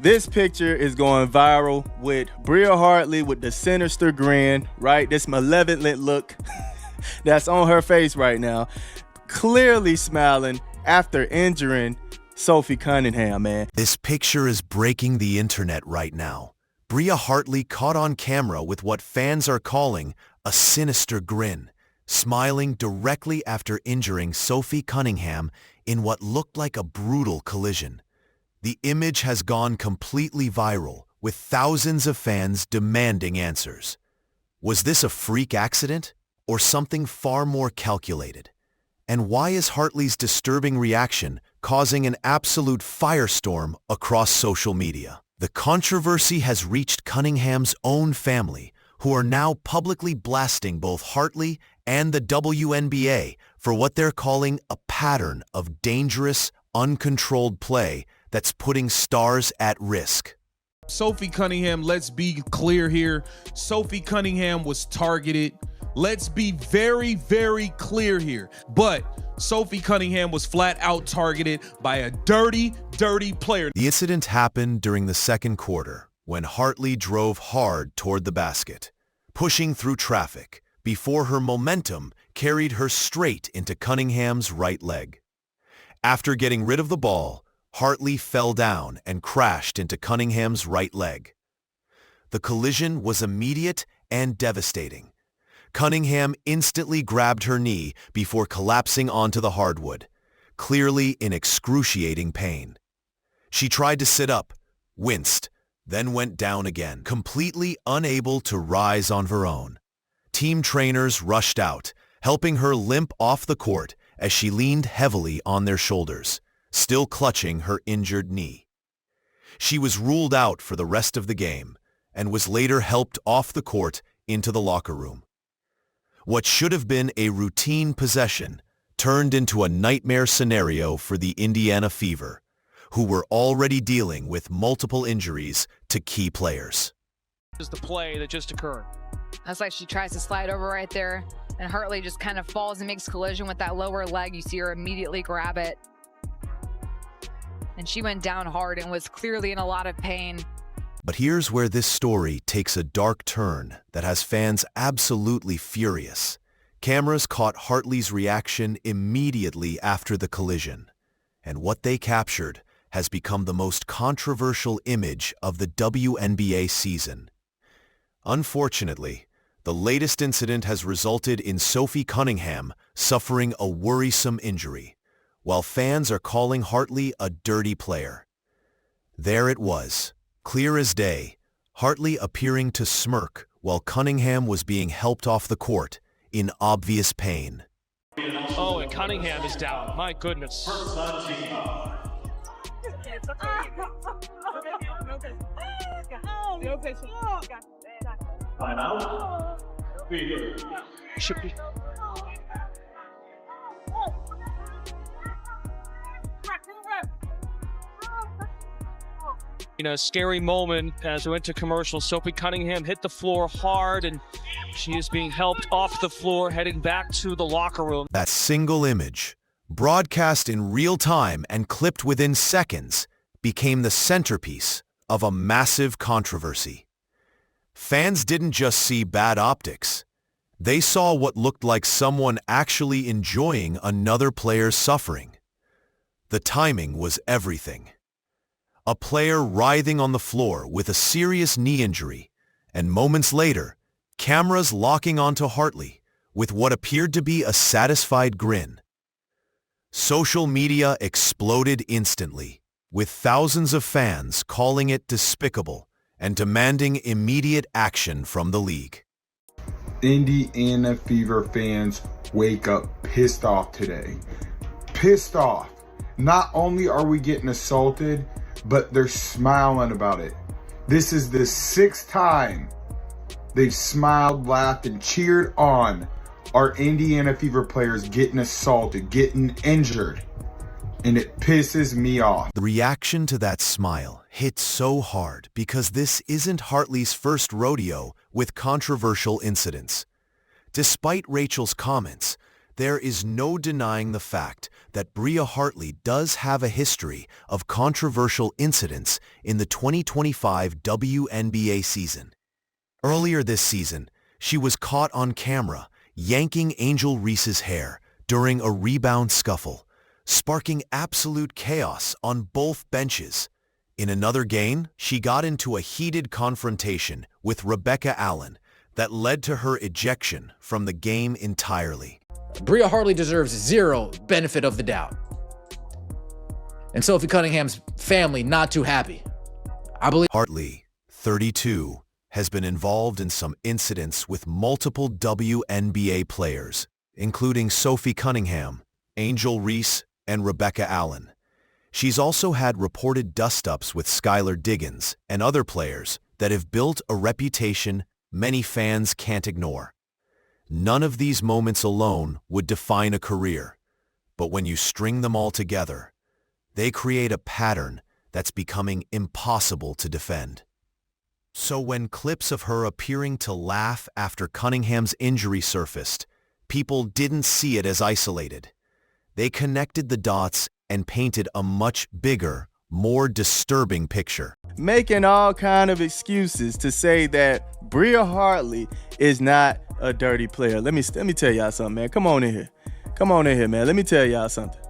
This picture is going viral with Bria Hartley with the sinister grin, right? This malevolent look that's on her face right now. Clearly smiling after injuring Sophie Cunningham, man. This picture is breaking the internet right now. Bria Hartley caught on camera with what fans are calling a sinister grin, smiling directly after injuring Sophie Cunningham in what looked like a brutal collision. The image has gone completely viral, with thousands of fans demanding answers. Was this a freak accident or something far more calculated? And why is Hartley's disturbing reaction causing an absolute firestorm across social media? The controversy has reached Cunningham's own family, who are now publicly blasting both Hartley and the WNBA for what they're calling a pattern of dangerous, uncontrolled play that's putting stars at risk. Sophie Cunningham, let's be clear here. Sophie Cunningham was targeted. Let's be very, very clear here. But Sophie Cunningham was flat out targeted by a dirty, dirty player. The incident happened during the second quarter when Hartley drove hard toward the basket, pushing through traffic before her momentum carried her straight into Cunningham's right leg. After getting rid of the ball, Hartley fell down and crashed into Cunningham's right leg. The collision was immediate and devastating. Cunningham instantly grabbed her knee before collapsing onto the hardwood, clearly in excruciating pain. She tried to sit up, winced, then went down again, completely unable to rise on her own. Team trainers rushed out, helping her limp off the court as she leaned heavily on their shoulders, still clutching her injured knee. She was ruled out for the rest of the game and was later helped off the court into the locker room. What should have been a routine possession turned into a nightmare scenario for the Indiana Fever, who were already dealing with multiple injuries to key players. Is the play that just occurred. That's like she tries to slide over right there, and Hartley just kind of falls and makes collision with that lower leg. You see her immediately grab it. And she went down hard and was clearly in a lot of pain. But here's where this story takes a dark turn that has fans absolutely furious. Cameras caught Hartley's reaction immediately after the collision, and what they captured has become the most controversial image of the WNBA season. Unfortunately, the latest incident has resulted in Sophie Cunningham suffering a worrisome injury, while fans are calling Hartley a dirty player. There it was, clear as day, Hartley appearing to smirk while Cunningham was being helped off the court in obvious pain. Oh, and Cunningham is down. My goodness. Should be. In a scary moment as we went to commercial, Sophie Cunningham hit the floor hard and she is being helped off the floor, heading back to the locker room. That single image, broadcast in real time and clipped within seconds, became the centerpiece of a massive controversy. Fans didn't just see bad optics. They saw what looked like someone actually enjoying another player's suffering. The timing was everything. A player writhing on the floor with a serious knee injury, and moments later, cameras locking onto Hartley with what appeared to be a satisfied grin. Social media exploded instantly, with thousands of fans calling it despicable and demanding immediate action from the league. Indiana Fever fans wake up pissed off today. Pissed off. Not only are we getting assaulted, but they're smiling about it. This is the 6th time they've smiled, laughed, and cheered on our Indiana Fever players getting assaulted, getting injured. And it pisses me off. The reaction to that smile hit so hard because this isn't Hartley's first rodeo with controversial incidents. Despite Rachel's comments, There is no denying the fact that Bria Hartley does have a history of controversial incidents in the 2025 WNBA season. Earlier this season, she was caught on camera yanking Angel Reese's hair during a rebound scuffle, sparking absolute chaos on both benches. In another game, she got into a heated confrontation with Rebecca Allen that led to her ejection from the game entirely. Bria Hartley deserves zero benefit of the doubt. And Sophie Cunningham's family not too happy. I believe Hartley, 32, has been involved in some incidents with multiple WNBA players, including Sophie Cunningham, Angel Reese, and Rebecca Allen. She's also had reported dust-ups with Skylar Diggins and other players that have built a reputation many fans can't ignore. None of these moments alone would define a career, but when you string them all together, they create a pattern that's becoming impossible to defend. So when clips of her appearing to laugh after Cunningham's injury surfaced, people didn't see it as isolated. They connected the dots and painted a much bigger, more disturbing picture. Making all kind of excuses to say that Bria Hartley is not a dirty player. Let me tell y'all something, man. Come on in here. Come on in here, man. Let me tell y'all something.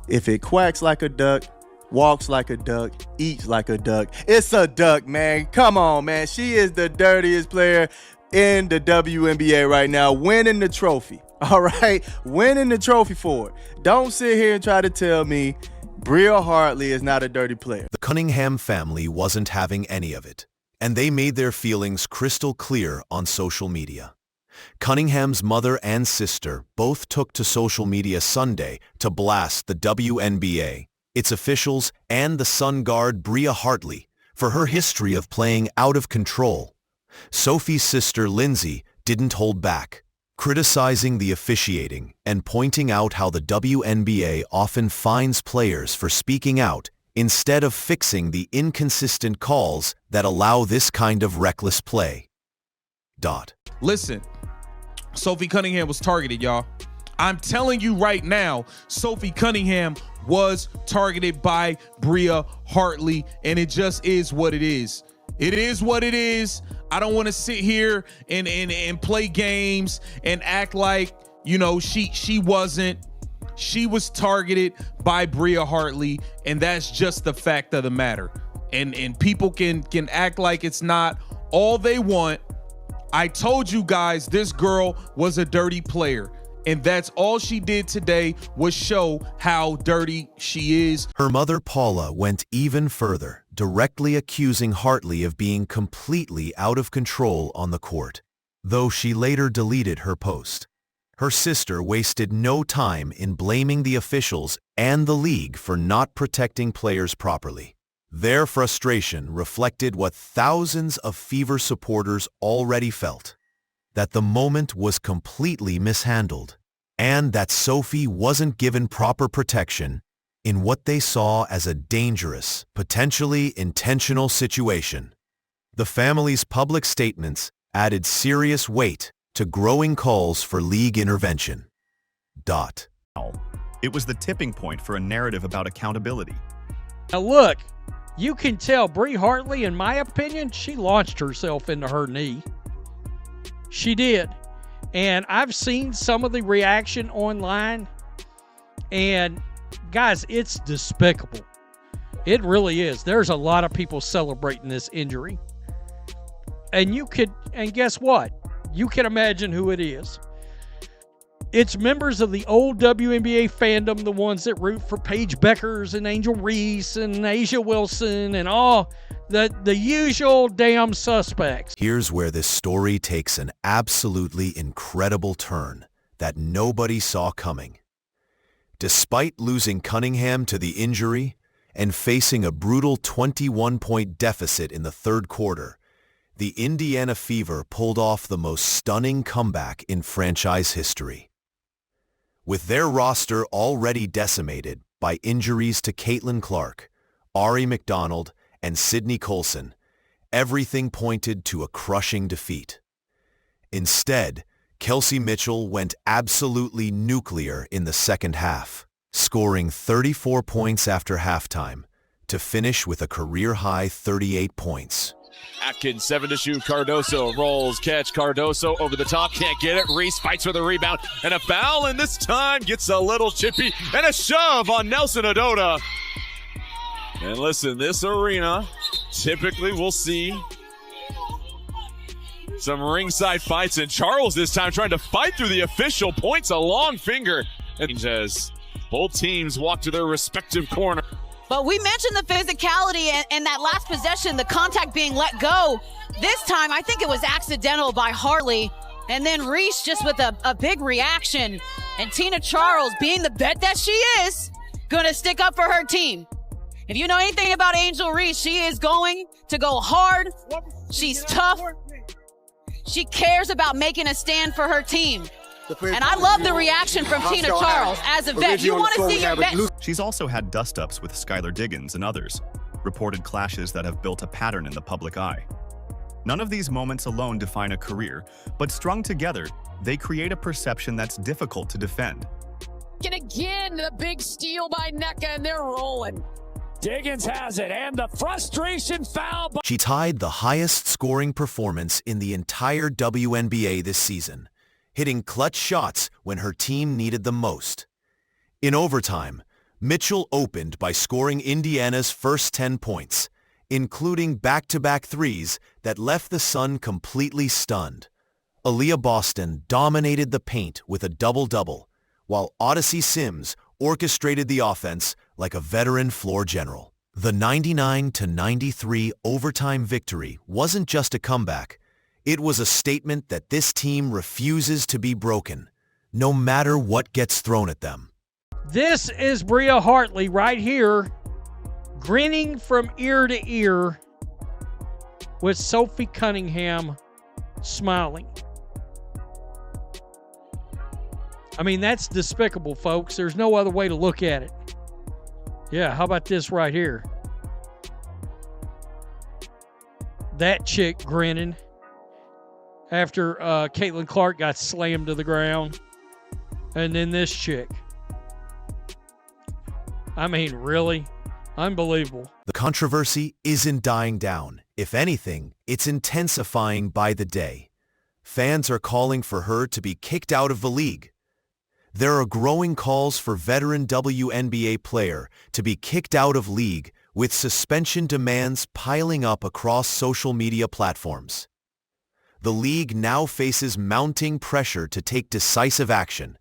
If it quacks like a duck, walks like a duck, eats like a duck, it's a duck, man. Come on, man. She is the dirtiest player in the WNBA right now, winning the trophy. All right? Winning the trophy for it. Don't sit here and try to tell me Bria Hartley is not a dirty player. The Cunningham family wasn't having any of it, and they made their feelings crystal clear on social media. Cunningham's mother and sister both took to social media Sunday to blast the WNBA, its officials, and the Sun guard Bria Hartley for her history of playing out of control. Sophie's sister Lindsay didn't hold back, criticizing the officiating and pointing out how the WNBA often fines players for speaking out instead of fixing the inconsistent calls that allow this kind of reckless play. Listen, Sophie Cunningham was targeted, y'all. I'm telling you right now, Sophie Cunningham was targeted by Bria Hartley, and it just is what it is. It is what it is. I don't want to sit here and play games and act like, you know, she wasn't. She was targeted by Bria Hartley, and that's just the fact of the matter. And people can act like it's not all they want. I told you guys this girl was a dirty player, and that's all she did today was show how dirty she is. Her mother Paula went even further, directly accusing Hartley of being completely out of control on the court, though she later deleted her post. Her sister wasted no time in blaming the officials and the league for not protecting players properly. Their frustration reflected what thousands of Fever supporters already felt, that the moment was completely mishandled, and that Sophie wasn't given proper protection in what they saw as a dangerous, potentially intentional situation. The family's public statements added serious weight to growing calls for league intervention. It was the tipping point for a narrative about accountability. Now look, you can tell Bria Hartley, in my opinion, she launched herself into her knee. She did. And I've seen some of the reaction online, and guys, it's despicable. It really is. There's a lot of people celebrating this injury. And guess what? You can imagine who it is. It's members of the old WNBA fandom, the ones that root for Paige Beckers and Angel Reese and Asia Wilson and all the usual damn suspects. Here's where this story takes an absolutely incredible turn that nobody saw coming. Despite losing Cunningham to the injury and facing a brutal 21-point deficit in the third quarter, the Indiana Fever pulled off the most stunning comeback in franchise history. With their roster already decimated by injuries to Caitlin Clark, Ari McDonald, and Sydney Colson, everything pointed to a crushing defeat. Instead, Kelsey Mitchell went absolutely nuclear in the second half, scoring 34 points after halftime to finish with a career-high 38 points. Atkins, 7 to shoot. Cardoso rolls, catch. Cardoso over the top, can't get it. Reese fights for the rebound and a foul, and this time gets a little chippy and a shove on Nelson Adota. And listen, this arena, typically we'll see some ringside fights, and Charles this time trying to fight through the official, points a long finger. And as both teams walk to their respective corner. But we mentioned the physicality and that last possession, the contact being let go. This time, I think it was accidental by Hartley. And then Reese just with a big reaction. And Tina Charles, being the vet that she is, gonna stick up for her team. If you know anything about Angel Reese, she is going to go hard. She's tough. She cares about making a stand for her team. And I love the reaction from Tina Charles as a vet. You want to see your vet. She's also had dust-ups with Skylar Diggins and others, reported clashes that have built a pattern in the public eye. None of these moments alone define a career, but strung together, they create a perception that's difficult to defend. And again, the big steal by NECA, and they're rolling. Diggins has it, and the frustration foul. She tied the highest scoring performance in the entire WNBA this season, hitting clutch shots when her team needed them most. In overtime, Mitchell opened by scoring Indiana's first 10 points, including back-to-back threes that left the Sun completely stunned. Aaliyah Boston dominated the paint with a double-double, while Odyssey Sims orchestrated the offense like a veteran floor general. The 99-93 overtime victory wasn't just a comeback. It was a statement that this team refuses to be broken, no matter what gets thrown at them. This is Bria Hartley right here, grinning from ear to ear with Sophie Cunningham smiling. I mean, that's despicable, folks. There's no other way to look at it. Yeah, how about this right here? That chick grinning after Caitlin Clark got slammed to the ground. And then this chick. I mean, really? Unbelievable. The controversy isn't dying down. If anything, it's intensifying by the day. Fans are calling for her to be kicked out of the league. There are growing calls for veteran WNBA player to be kicked out of league, with suspension demands piling up across social media platforms. The league now faces mounting pressure to take decisive action,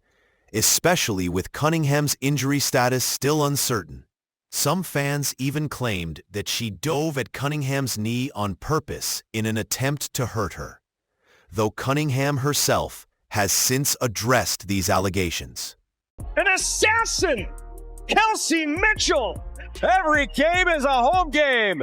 especially with Cunningham's injury status still uncertain. Some fans even claimed that she dove at Cunningham's knee on purpose in an attempt to hurt her, though Cunningham herself has since addressed these allegations. An assassin! Kelsey Mitchell! Every game is a home game!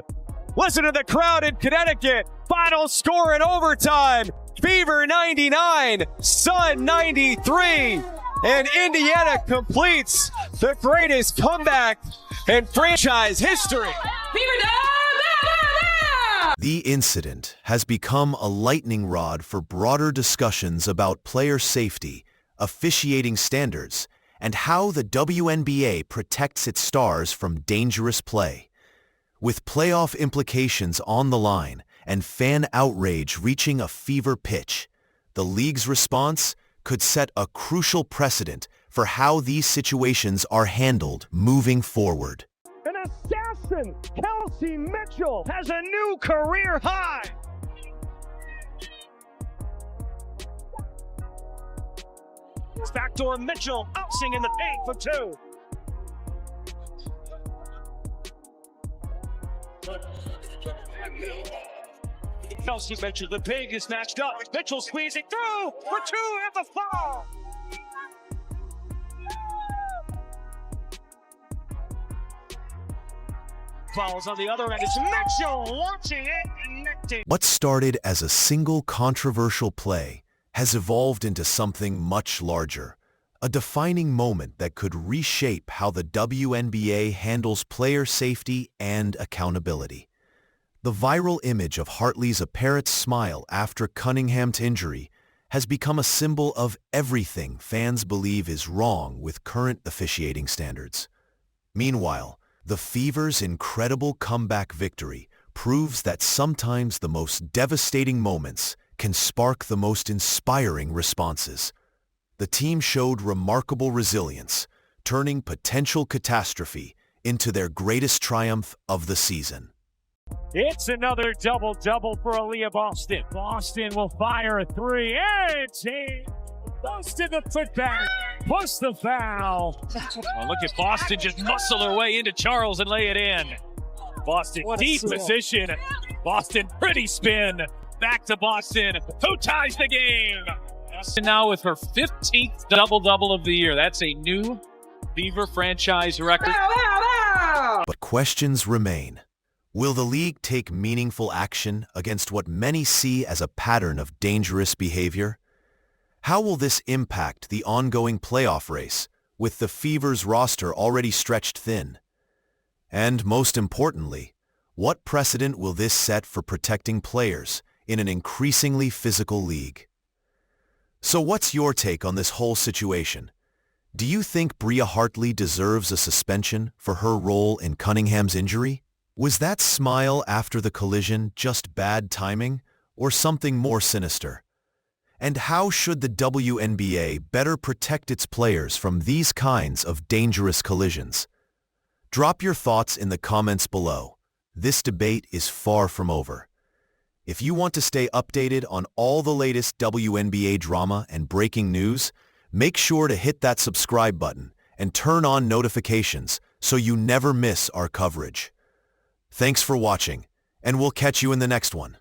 Listen to the crowd in Connecticut! Final score in overtime! Fever 99, Sun 93! And Indiana completes the greatest comeback in franchise history! The incident has become a lightning rod for broader discussions about player safety, officiating standards, and how the WNBA protects its stars from dangerous play. With playoff implications on the line and fan outrage reaching a fever pitch, the league's response could set a crucial precedent for how these situations are handled moving forward. An assassin, Kelsey Mitchell, has a new career high. It's backdoor Mitchell, bouncing in the paint for two. Kelsey Mitchell, the big is matched up. Mitchell squeezing through for two at the foul. Fouls on the other end. It's Mitchell launching it, connecting. What started as a single controversial play has evolved into something much larger, a defining moment that could reshape how the WNBA handles player safety and accountability. The viral image of Hartley's apparent smile after Cunningham's injury has become a symbol of everything fans believe is wrong with current officiating standards. Meanwhile, the Fever's incredible comeback victory proves that sometimes the most devastating moments can spark the most inspiring responses. The team showed remarkable resilience, turning potential catastrophe into their greatest triumph of the season. It's another double-double for Aaliyah Boston. Boston will fire a three. It's in. Goes to the putback. Plus the foul. Oh, look at Boston just muscle her way into Charles and lay it in. Boston deep position. Boston pretty spin. Back to Boston. Who ties the game? And now with her 15th double-double of the year. That's a new Fever franchise record. But questions remain. Will the league take meaningful action against what many see as a pattern of dangerous behavior? How will this impact the ongoing playoff race, with the Fever's roster already stretched thin? And most importantly, what precedent will this set for protecting players in an increasingly physical league? So what's your take on this whole situation? Do you think Bria Hartley deserves a suspension for her role in Cunningham's injury? Was that smile after the collision just bad timing, or something more sinister? And how should the WNBA better protect its players from these kinds of dangerous collisions? Drop your thoughts in the comments below. This debate is far from over. If you want to stay updated on all the latest WNBA drama and breaking news, make sure to hit that subscribe button and turn on notifications so you never miss our coverage. Thanks for watching, and we'll catch you in the next one.